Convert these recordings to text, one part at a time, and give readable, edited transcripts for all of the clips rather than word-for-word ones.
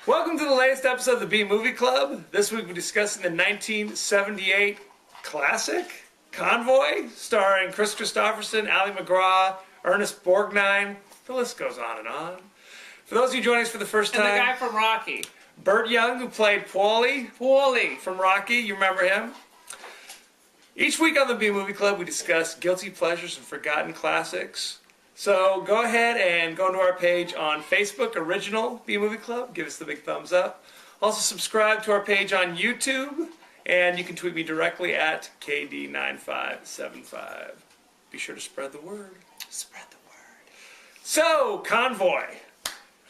Welcome to the latest episode of the B Movie Club. This week we're discussing the 1978 classic, Convoy, starring Chris Christopherson, Ali MacGraw, Ernest Borgnine. The list goes on and on. For those of you joining us for the first time... And the guy from Rocky. Burt Young, who played Paulie from Rocky. You remember him? Each week on the B Movie Club we discuss guilty pleasures and forgotten classics. So go ahead and go to our page on Facebook, Original B Movie Club. Give us the big thumbs up. Also subscribe to our page on YouTube, and you can tweet me directly at KD9575. Be sure to spread the word. Spread the word. So, Convoy.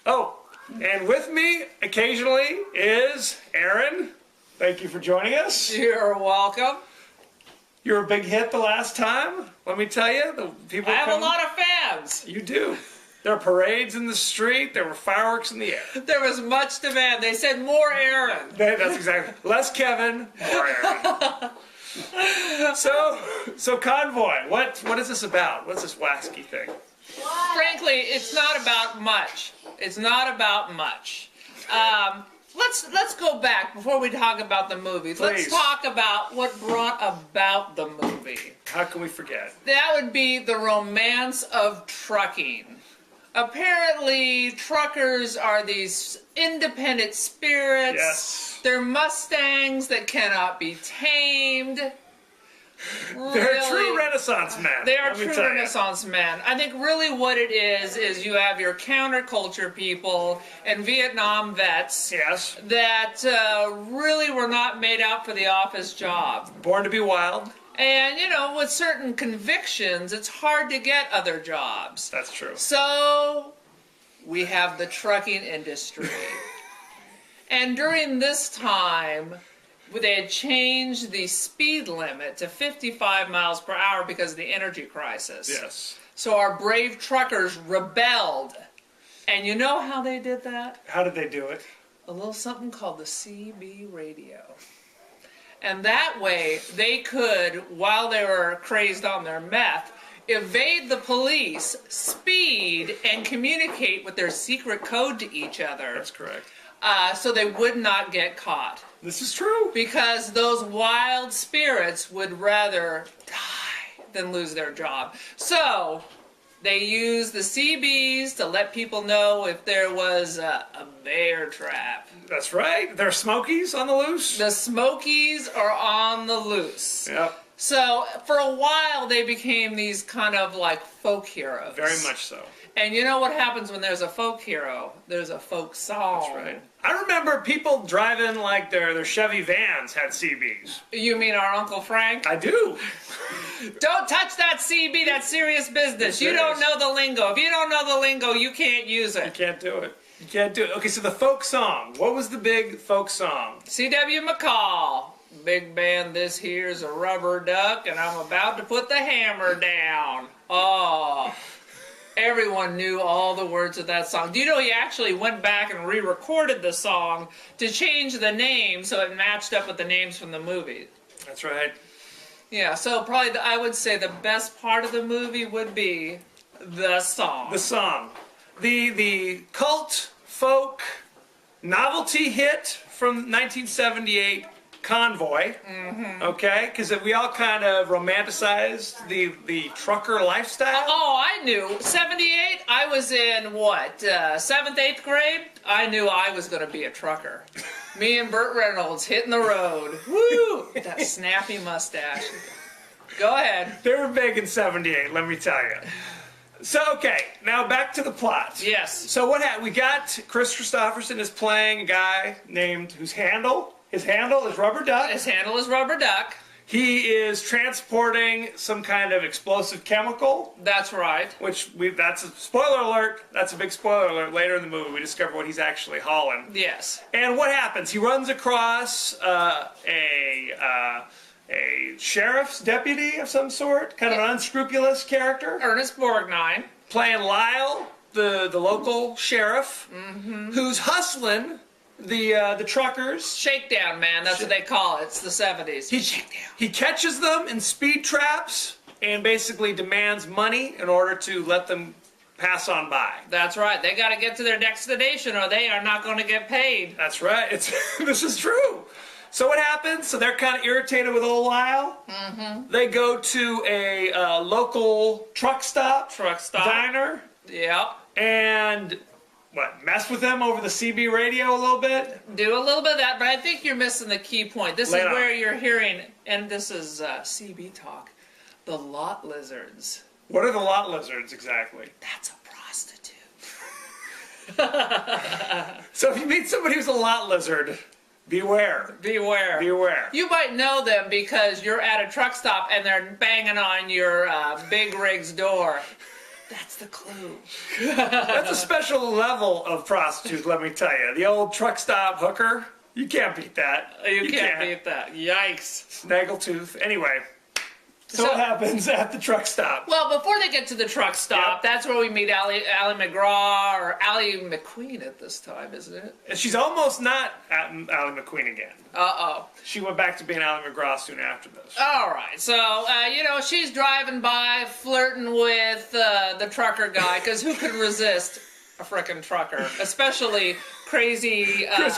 Oh, and with me occasionally is Aaron. Thank you for joining us. You're welcome. You were a big hit the last time. Let me tell you, the people I have come... a lot of fans. You do. There are parades in the street. There were fireworks in the air. There was much demand. They said more Aaron. That's exactly. Less Kevin, more Aaron. So Convoy. What is this about? What's this wacky thing? Frankly, it's not about much. It's not about much. Let's go back before we talk about the movie. Please. Let's talk about what brought about the movie. How can we forget? That would be the romance of trucking. Apparently, truckers are these independent spirits. Yes. They're Mustangs that cannot be tamed. They're true Renaissance men. They are true Renaissance men. I think really what it is you have your counterculture people and Vietnam vets. Yes. That really were not made out for the office job. Born to be wild. And, you know, with certain convictions, it's hard to get other jobs. That's true. So, we have the trucking industry. And during this time, they had changed the speed limit to 55 miles per hour because of the energy crisis. Yes. So our brave truckers rebelled. And you know how they did that? How did they do it? A little something called the CB radio. And that way, they could, while they were crazed on their meth, evade the police, speed, and communicate with their secret code to each other. That's correct. So they would not get caught. This is true. Because those wild spirits would rather die than lose their job. So they used the CBs to let people know if there was a bear trap. That's right. There are Smokies on the loose. The Smokies are on the loose. Yep. So for a while they became these kind of like folk heroes. Very much so. And you know what happens when there's a folk hero? There's a folk song. That's right. I remember people driving like their Chevy vans had CBs. You mean our Uncle Frank? I do. Don't touch that CB, that's serious business. You don't know the lingo. If you don't know the lingo, you can't use it. You can't do it. You can't do it. Okay, so the folk song. What was the big folk song? C.W. McCall. Big band, this here's a rubber duck, and I'm about to put the hammer down. Oh. Everyone knew all the words of that song. Do you know he actually went back and re-recorded the song to change the name so it matched up with the names from the movie? That's right. Yeah, so probably I would say the best part of the movie would be the song. The song. The cult, folk, novelty hit from 1978, Convoy, okay? Because we all kind of romanticized the trucker lifestyle. Oh, I knew. 78, I was in, what, 7th, 8th grade? I knew I was going to be a trucker. Me and Burt Reynolds hitting the road. Woo! That snappy mustache. Go ahead. They were big in 78, let me tell you. So, okay, now back to the plot. Yes. So what happened? We got Chris Christopherson is playing a guy named his handle is Rubber Duck. His handle is Rubber Duck. He is transporting some kind of explosive chemical, That's right. that's a spoiler alert. That's a big spoiler alert. Later in the movie, we discover what he's actually hauling. Yes. And what happens? He runs across a sheriff's deputy of some sort, kind of an unscrupulous character, Ernest Borgnine. playing Lyle, the local sheriff, who's hustling the truckers. Shakedown, man. That's what they call it. It's the 70s. He catches them in speed traps and basically demands money in order to let them pass on by. That's right. They got to get to their destination or they are not going to get paid. That's right. This is true. So what happens? So they're kind of irritated with old Lyle. They go to a local truck stop. Diner. Yep. And mess with them over the CB radio a little bit? Do a little bit of that, but I think you're missing the key point. This is where you're hearing, and this is CB talk, the lot lizards. What are the lot lizards exactly? That's a prostitute. So if you meet somebody who's a lot lizard, beware. Beware. Beware. You might know them because you're at a truck stop and they're banging on your big rig's door. That's the clue. That's a special level of prostitute, let me tell you. The old truck stop hooker, you can't beat that. You can't beat that. Yikes. Snaggletooth. Anyway, so what happens at the truck stop? Well, before they get to the truck stop, that's where we meet Ally McGraw, or Ally McQueen at this time, isn't it? And she's almost not Ally McQueen again. Uh-oh. She went back to being Ally McGraw soon after this. All right, so, she's driving by, flirting with the trucker guy, because who could resist a frickin' trucker? Especially crazy Chris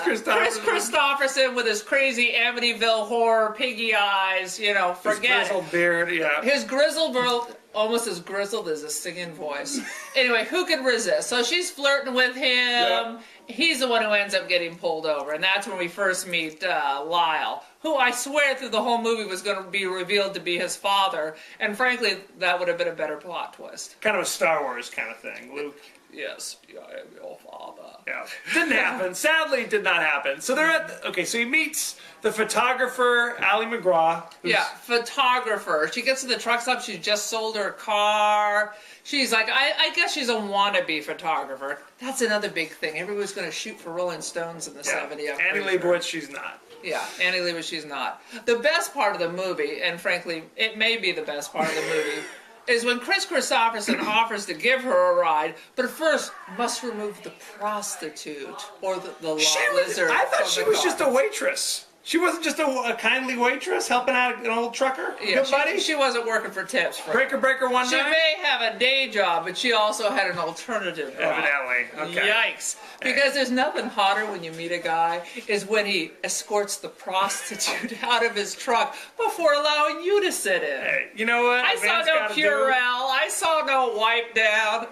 Christopherson with his crazy Amityville horror piggy eyes, forget his grizzled beard, yeah. His grizzled beard, almost as grizzled as a singing voice. Anyway, who could resist? So she's flirting with him. Yep. He's the one who ends up getting pulled over, and that's when we first meet Lyle, who I swear through the whole movie was going to be revealed to be his father, and frankly, that would have been a better plot twist. Kind of a Star Wars kind of thing. Luke. Yes, I am your father. Yeah, didn't happen. Sadly, it did not happen. So they're at so he meets the photographer, Ally McGraw. Yeah, photographer. She gets to the truck stop. She just sold her car. She's like, I guess she's a wannabe photographer. That's another big thing. Everybody's going to shoot for Rolling Stones in the 70s. Annie Leibovitz, she's not. Yeah, Annie Leibovitz, she's not. The best part of the movie, and frankly, it may be the best part of the movie, is when Chris Christopherson offers to give her a ride, but first must remove the prostitute or the lot lizard. I thought she was car. just a waitress. She wasn't just a kindly waitress helping out an old trucker? Yeah, Good buddy? she wasn't working for tips. Breaker one She night? may have a day job, but she also had an alternative job. Evidently. Okay. Yikes. Because there's nothing hotter when you meet a guy is when he escorts the prostitute out of his truck before allowing you to sit in. Hey, you know what? I saw no Purell. I saw no wipe down.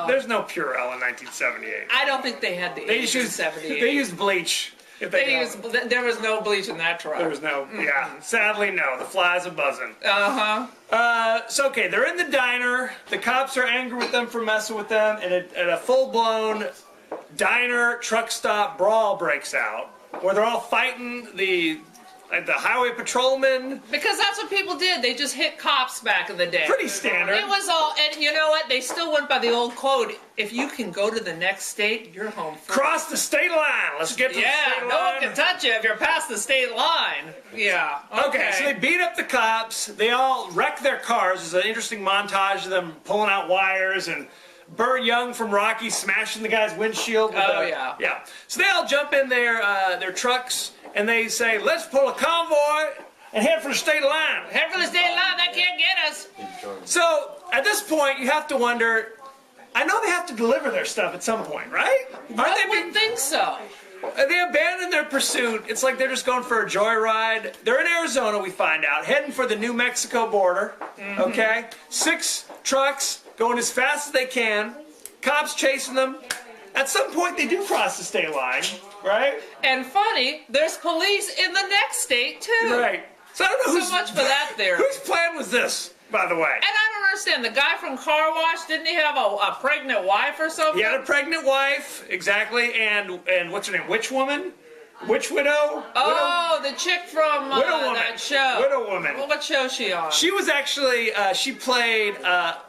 There's no Purell in 1978. I don't think they had the They 78. used bleach. There was no bleach in that truck. There was no, yeah. Sadly, no. The flies are buzzing. Uh-huh. Okay, they're in the diner. The cops are angry with them for messing with them, and a full-blown diner truck stop brawl breaks out, where they're all fighting the highway patrolman. Because that's what people did. They just hit cops back in the day. Pretty standard. It was all, and you know what? They still went by the old code. If you can go to the next state, you're home first. Cross the state line. Let's get to the state line. No one can touch you if you're past the state line. Yeah. Okay, so they beat up the cops. They all wreck their cars. There's an interesting montage of them pulling out wires and Burt Young from Rocky smashing the guy's windshield. Yeah. So they all jump in their trucks and they say, "Let's pull a convoy and head for the state line." Head for the state line. That can't get us. So at this point, you have to wonder. I know they have to deliver their stuff at some point, right? I would think so. They abandon their pursuit. It's like they're just going for a joyride. They're in Arizona, we find out, heading for the New Mexico border. Okay? 6 trucks going as fast as they can. Cops chasing them. At some point, they do cross the state line, right? And funny, there's police in the next state, too. Right. So I don't know So much for that theory. Whose plan was this, by the way? And I don't understand. The guy from Car Wash, didn't he have a pregnant wife or something? He had a pregnant wife, exactly, and what's her name? Witch Woman? Which widow? Oh, the chick from Widow Woman. that show. Widow Woman. Well, what show is she on? She was actually, she played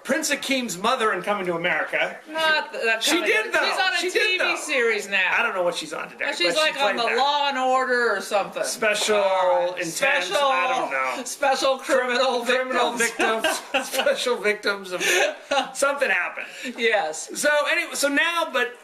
Prince Akeem's mother in Coming to America. Not that She did, though. She's on a She did, though. TV series now. I don't know what she's on today. She's but like she on the played that. Law and Order or something. Special, intense, Special, I don't know. Special criminal victims. Special victims of something happened. Yes. So anyway, so now, but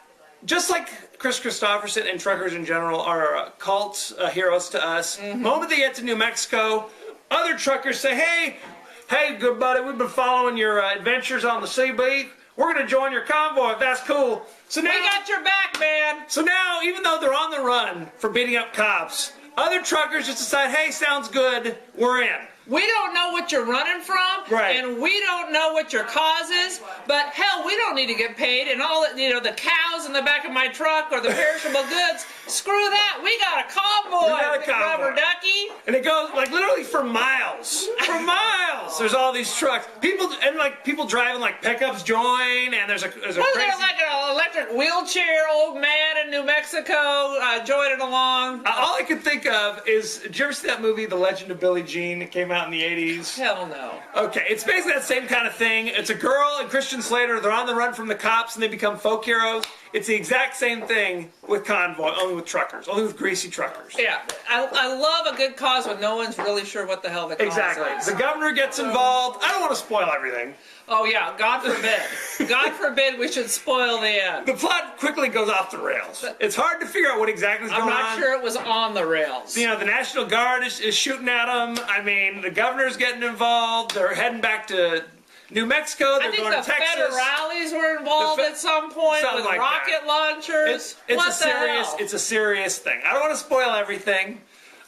just like Chris Christopherson and truckers in general are cult heroes to us. The moment they get to New Mexico, other truckers say, hey, good buddy, we've been following your adventures on the CB. We're going to join your convoy if that's cool. So now, We got your back, man. so now, even though they're on the run for beating up cops, other truckers just decide, hey, sounds good, we're in. We don't know what you're running from, Right. and we don't know what your cause is, but hell, we don't need to get paid, and all the cows in the back of my truck or the perishable goods, screw that, we got a convoy, We got a big convoy. rubber ducky. And it goes like literally for miles. For miles. There's all these trucks. People driving like pickups join, and there's a Was crazy. there like an electric wheelchair old man in New Mexico joining along? All I could think of is, did you ever see that movie, The Legend of Billie Jean? It came out in the 80s. Hell no. Okay, it's basically that same kind of thing. It's a girl and Christian Slater. They're on the run from the cops, and they become folk heroes. It's the exact same thing with Convoy, only with truckers, only with greasy truckers. Yeah, I love a good cause when no one's really sure what the hell the cause Exactly. is. The governor gets involved. I don't want to spoil everything. Oh yeah, God forbid. God forbid we should spoil the end. The plot quickly goes off the rails. It's hard to figure out what exactly is going I'm on. not sure it was on the rails. You know, the National Guard is shooting at them. I mean, the governor's getting involved. They're heading back to New Mexico. They're I think going the to Texas. federales were involved at some point something with like rocket that. launchers. What the hell? It's a serious thing. I don't want to spoil everything.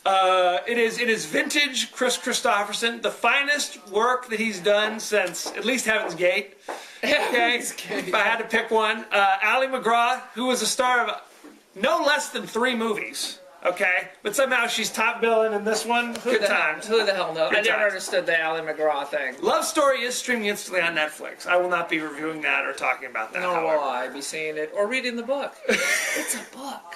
It is vintage Chris Christopherson, the finest work that he's done since at least Heaven's Gate. Okay, if I had to pick one, Ali McGraw, who was a star of no less than 3 movies. Okay, but somehow she's top billing in this one. Good times. Who the hell knows? Good I never times. understood the Ally McGraw thing. Love Story is streaming instantly on Netflix. I will not be reviewing that or talking about that. Nor however. will I be seeing it or reading the book. It's a book.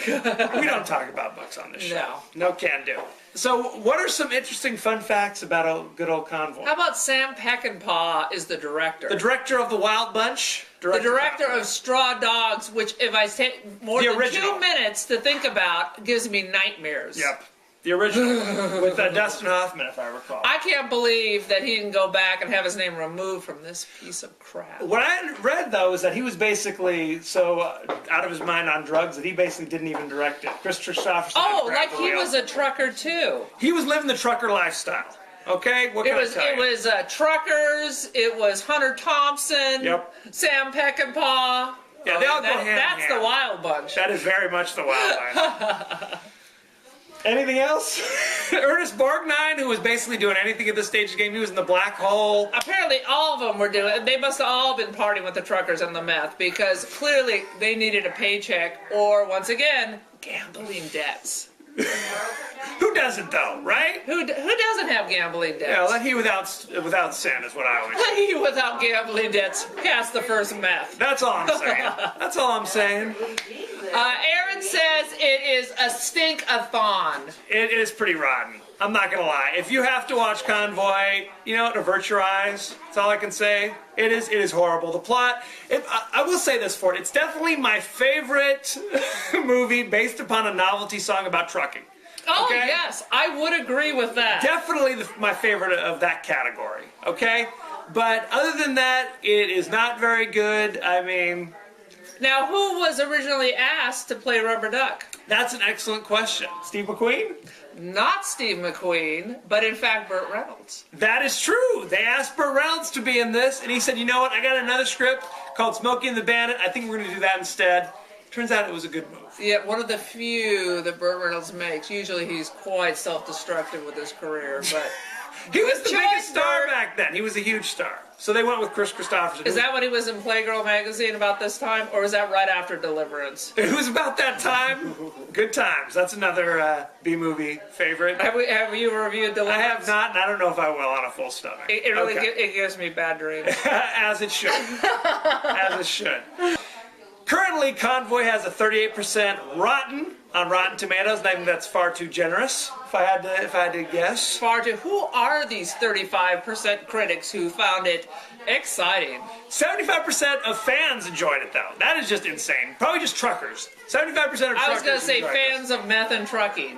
We don't talk about books on this show. No. No can do. So, what are some interesting fun facts about a good old Convoy? How about Sam Peckinpah is the director? The director of The Wild Bunch. The director of Straw Dogs, which if I take more The than original. 2 minutes to think about, gives me nightmares. Yep. The original. With Dustin Hoffman, if I recall. I can't believe that he didn't go back and have his name removed from this piece of crap. What I read, though, is that he was basically so out of his mind on drugs that he basically didn't even direct it. Chris Christopherson. had to Oh, grab like the he wheel. was a trucker too. He was living the trucker lifestyle. Okay? What It can I was tell you? truckers. It was Hunter Thompson. Yep. Sam Peckinpah. Yeah, they all go hand in That's hand. the Wild Bunch. That is very much the Wild Bunch. Anything else? Ernest Borgnine, who was basically doing anything at this stage of the game, he was in the black hole. Apparently, all of them were doing. They must have all been partying with the truckers and the meth because clearly they needed a paycheck or, once again, gambling debts. Who doesn't, though, right? Who doesn't have gambling debts? Yeah, let he without sin is what I always say. He without gambling debts cast the first meth. That's all I'm saying. That's all I'm saying. Aaron says it is a stink-a-thon. It is pretty rotten. I'm not gonna lie. If you have to watch Convoy, you know, avert your eyes. That's all I can say. It is horrible. The plot. I will say this for it. It's definitely my favorite movie based upon a novelty song about trucking. Oh, Okay. yes, I would agree with that. Definitely my favorite of that category. Okay, but other than that, it is not very good. I mean, Now, who was originally asked to play Rubber Duck? that's an excellent question. Steve McQueen? Not Steve McQueen, but in fact Burt Reynolds. That is true. They asked Burt Reynolds to be in this, and he said, you know what, I got another script called Smokey and the Bandit. I think we're going to do that instead. Turns out it was a good move. Yeah, one of the few that Burt Reynolds makes. Usually he's quite self-destructive with his career, but... He was the Choice, biggest star Burt. back then. He was a huge star. So they went with Chris Christopherson. Is that when he was in Playgirl magazine about this time, or was that right after Deliverance? It was about that time. Good times. That's another B-movie favorite. Have you reviewed I Deliverance? have not, and I don't know if I will on a full stomach. It really Okay. it gives me bad dreams. As it should. As it should. Currently finally, Convoy has a 38% rotten on Rotten Tomatoes, and I think that's far too generous, if I had to guess. Who are these 35% critics who found it exciting? 75% of fans enjoyed it, though. That is just insane. Probably just truckers. 75% of truckers. I was going to say enjoyed fans of meth and trucking.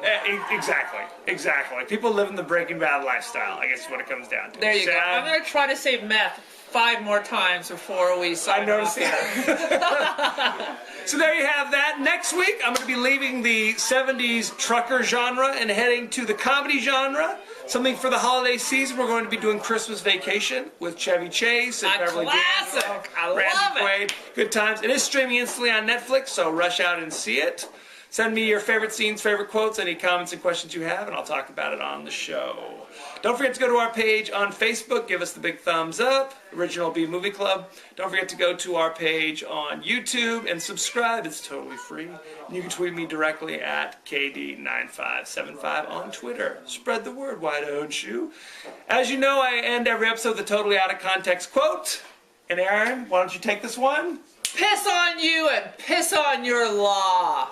Exactly. People living the Breaking Bad lifestyle, I guess is what it comes down to. There you go. I'm going to try to say meth 5 more times before we sign I noticed off here. that. So there you have that. Next week, I'm going to be leaving the 70s trucker genre and heading to the comedy genre. Something for the holiday season. We're going to be doing Christmas Vacation with Chevy Chase and A Beverly classic. D'Angelo, I Randy love it. Quaid. Good times. It is streaming instantly on Netflix, so rush out and see it. Send me your favorite scenes, favorite quotes, any comments and questions you have, and I'll talk about it on the show. Don't forget to go to our page on Facebook. Give us the big thumbs up, Original B Movie Club. Don't forget to go to our page on YouTube and subscribe. It's totally free. And you can tweet me directly at KD9575 on Twitter. Spread the word, why don't you? As you know, I end every episode with a totally out of context quote. And Aaron, why don't you take this one? Piss on you and piss on your law.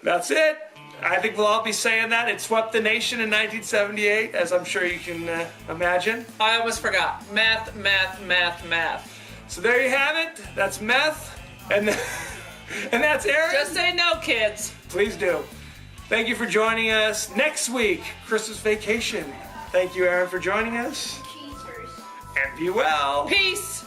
That's it. I think we'll all be saying that. It swept the nation in 1978, as I'm sure you can imagine. I almost forgot. Meth, meth, meth, meth. So there you have it. That's meth. And that's Aaron. Just say no, kids. Please do. Thank you for joining us. Next week, Christmas Vacation. Thank you, Aaron, for joining us. Cheaters. And be well. Peace.